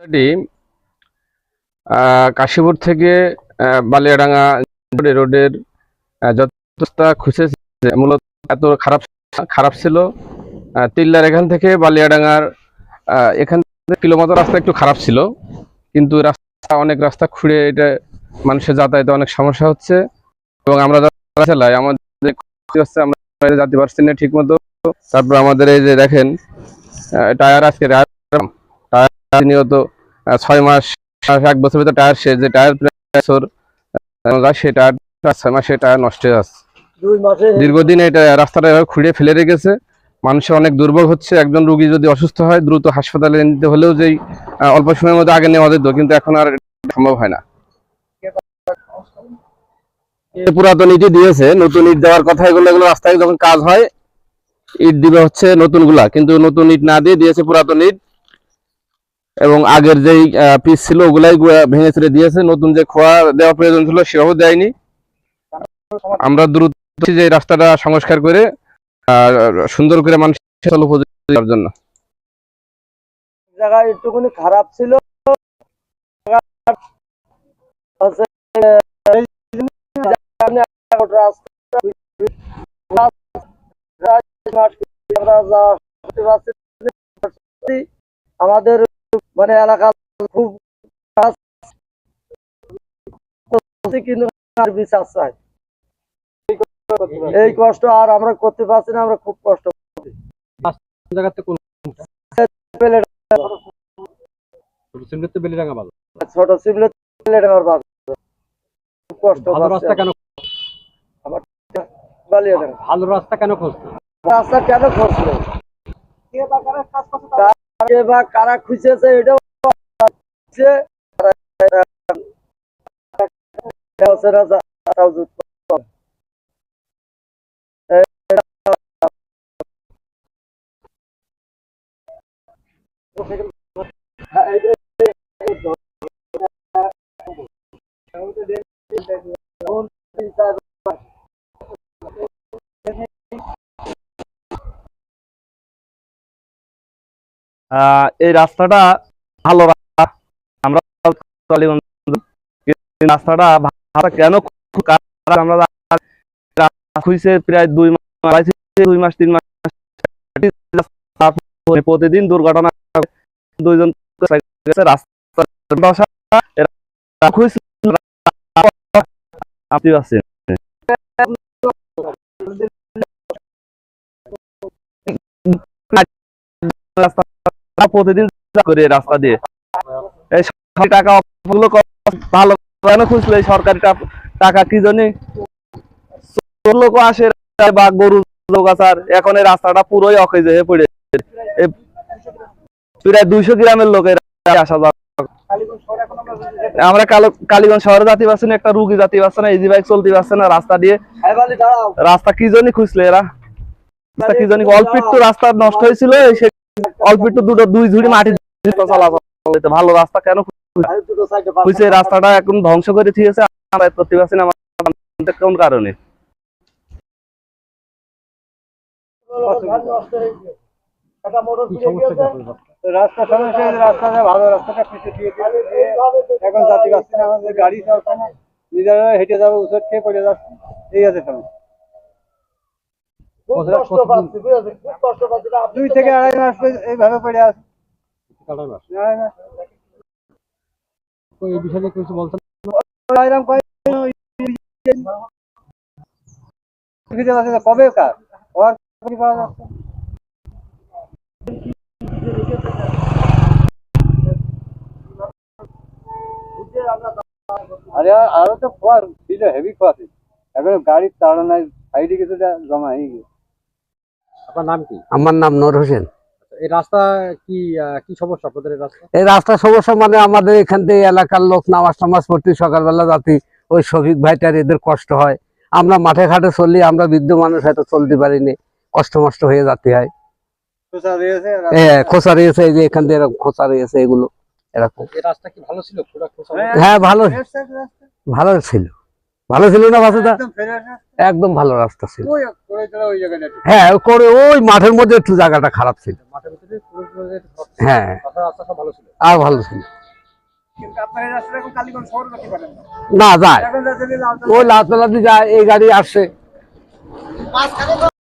এটি কাশীপুর থেকে বালিয়াডাঙ্গা রোডের যত রাস্তা খুঁজেছে মূলত এত খারাপ ছিল। তিল্লার এখান থেকে বালিয়াডাঙ্গার এখান থেকে কিলোমিটার রাস্তা একটু খারাপ ছিল, কিন্তু অনেক রাস্তা খুঁড়ে এটা মানুষের যাতায়াতে অনেক সমস্যা হচ্ছে এবং আমরা চালাই আমাদের আমরা যেতে পারছি না ঠিক মতো। তারপর আমাদের এই যে দেখেন টায়ার আজকে নিয়ত 6 মাস 1 বছর ভিতরে টায়ার শেষ, যে টায়ার সেই টায়ার 6 মাসে টায়ার নষ্ট হয়ে যাচ্ছে। দীর্ঘদিন এটা রাস্তাটা খুঁড়ে ফেলে রেখেছে, মানুষের অনেক দুর্ভোগ হচ্ছে। একজন রোগী যদি অসুস্থ হয় দ্রুত হাসপাতালে নিতে হলেও যেই অল্প সময়ের মধ্যে আগে নেওয়া যেত, কিন্তু এখন আর সম্ভব হয় না। পুরাতন ইটই দিয়েছে, নতুন ইট দেওয়ার কথা। এগুলো রাস্তায় যখন কাজ হয় ইট দিবে হচ্ছে নতুন গুলা, কিন্তু নতুন ইট না দিয়ে দিয়েছে পুরাতন ইট এবং আগের যেই পিস ছিল ওগুলাই ভেঙে ছেড়ে দিয়েছে। নতুন যে খোয়া দেওয়া প্রয়োজন ছিল সেটাও দেয়নি। আমরা দ্রুত যে রাস্তাটা সংস্কার করে সুন্দর করে মানুষের উপযোগী করার জন্য। জায়গা একটুখানি খারাপ ছিল, আমাদের মানে এলাকা খুব এই কষ্ট আর আমরা করতে পারছি না, আমরা খুব কষ্ট ছোট সিমলে খুব কষ্ট। ভালো রাস্তা কেন খুঁজছে? রাস্তা কেন খুঁজছে বা কারা খুঁজেছে এটাও এই রাস্তাটা ভালো রাস্তা, আমরা রাস্তাটা কেন আমরা খুঁজছে প্রায় 2 মাস 3 মাস প্রতিদিন দুর্ঘটনা, 2 জন রাস্তা খুঁজছে। আপনি আছেন প্রতিদিন করে রাস্তা দিয়ে এই টাকা ভালো কেন খুঁজলে সরকারি টাকা কি জানি লোক আসে বা গরু লোক আসার। এখন এই রাস্তাটা পুরোই অকেজ হয়ে পড়ে, প্রায় 200 গ্রামের লোকের আসা যাওয়া। আমরা কালীগঞ্জ শহরে যাতে পারছি না, একটা রুগী যাতে পারছে না, ইজি বাইক চলতে পারছে না রাস্তা দিয়ে। রাস্তা কি জন্য খুঁজলে এরা, রাস্তা কি জন্য অল্প একটু রাস্তা নষ্ট হয়েছিল, অল্প একটু 2 ঝুড়ি মাটি চলাচল ভালো রাস্তা কেন খুঁজছে? রাস্তাটা এখন ধ্বংস করে দিয়েছে, আমরা করতে পারছি না কোন কারণে। রাস্তা সমস্যা, রাস্তাটা ভালো, রাস্তাটা পিছিয়ে দিয়ে এখন যাতে পারছি না, আমাদের গাড়ি চলছে না, নিজেরা হেঁটে যাবো, উচট খেয়ে পড়ে যাচ্ছে। ঠিক আছে, 2 থেকে 2.5 মাস এইভাবে পড়ে আছে। কবে কার আরো তো খোয়ার হেভি খোয়াছে, এখন গাড়ির তাড়া নাই, সাইডে কিছু জমা হয়ে গেছে। আপনার নাম কি? আমার নাম নূর হোসেন। এই রাস্তা কি কি সমস্যা আপনাদের? এই রাস্তার সমস্যা মানে আমাদের এখান থেকে এলাকার লোক নামাজ টামাজ পড়তে সকালবেলা যাতে ওই শফিক ভাইটার এদের কষ্ট হয়। আমরা মাঠে ঘাটে চললি, আমরা বৃদ্ধ মানুষ হয়তো চলতে পারিনি, কষ্ট মষ্ট হয়ে যেতে হয়। খোঁচা রয়েছে, এই যে এখান থেকে এরকম খোঁচা রয়েছে, এগুলো এরকম। রাস্তা কি ভালো ছিল? হ্যাঁ ভালো ভালো ছিল, ভালো ছিল না বাসুদা? একদম ভালো রাস্তা ছিল। হ্যাঁ করে ওই মাঠের মধ্যে একটু জায়গাটা খারাপ ছিল। হ্যাঁ আর ভালো ছিল। আপনার এই রাস্তাটা এখন কালীগঞ্জ শহর করতে পারেন না। না যায় এখন যাচ্ছে যে ওই লাউতলা দিয়ে যায় এই গাড়ি আসছে